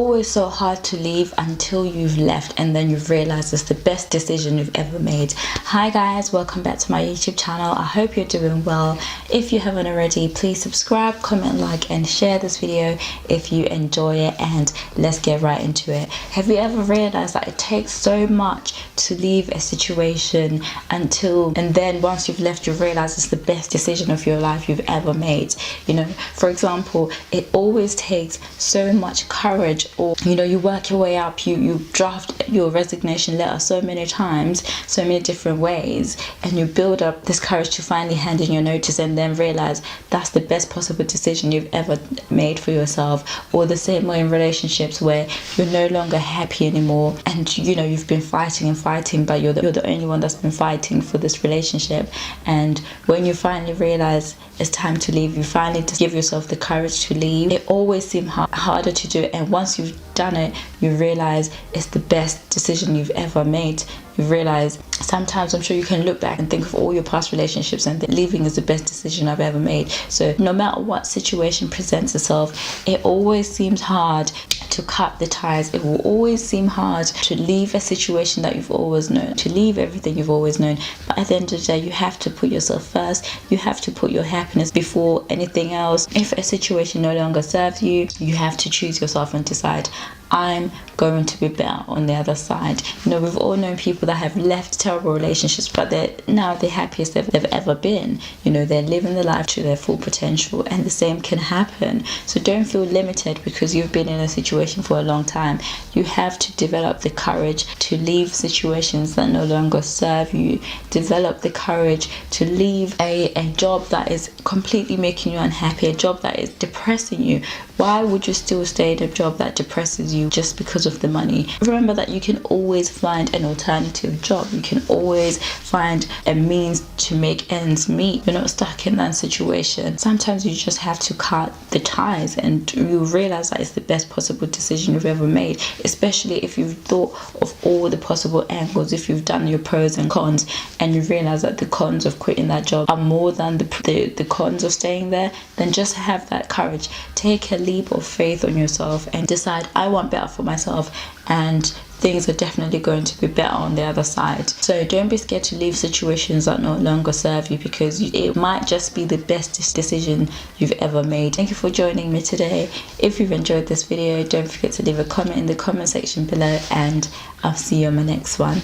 always so hard to leave until you've left, and then you've realized it's the best decision you've ever made. Hi guys, welcome back to my YouTube channel. I hope you're doing well. If you haven't already, please subscribe, comment, like and share this video if you enjoy it, and let's get right into it. Have you ever realized that it takes so much to leave a situation and then once you've left, you realize it's the best decision of your life you've ever made? You know, for example, it always takes so much courage, or you work your way up, you draft your resignation letter so many times, so many different ways, and you build up this courage to finally hand in your notice and then realize that's the best possible decision you've ever made for yourself. Or the same way in relationships where you're no longer happy anymore, and you've been fighting and fighting, but you're the only one that's been fighting for this relationship, and when you finally realize it's time to leave, you finally just give yourself the courage to leave. It always seems harder to do it, and once you've done it, you realize it's the best decision you've ever made. You realize sometimes, I'm sure you can look back and think of all your past relationships and leaving is the best decision I've ever made. So no matter what situation presents itself, it always seems hard to cut the ties. It will always seem hard to leave a situation that you've always known, to leave everything you've always known. But at the end of the day, you have to put yourself first. You have to put your happiness before anything else. If a situation no longer serves you, you have to choose yourself and decide, I'm going to be better on the other side. We've all known people that have left terrible relationships, but they're now the happiest they've ever been. They're living their life to their full potential, and the same can happen. So don't feel limited because you've been in a situation for a long time. You have to develop the courage to leave situations that no longer serve you. Develop the courage to leave a job that is completely making you unhappy, a job that is depressing you. Why would you still stay in a job that depresses you just because of the money? Remember that you can always find an alternative job. You can always find a means to make ends meet. You're not stuck in that situation. Sometimes you just have to cut the ties, and you realize that it's the best possible decision you've ever made, especially if you've thought of all the possible angles, if you've done your pros and cons, and you realize that the cons of quitting that job are more than the cons of staying there. Then just have that courage. Take a leap of faith on yourself and decide, I want better for myself, and things are definitely going to be better on the other side. So don't be scared to leave situations that no longer serve you, because it might just be the best decision you've ever made. Thank you for joining me today. If you've enjoyed this video, don't forget to leave a comment in the comment section below, and I'll see you on my next one.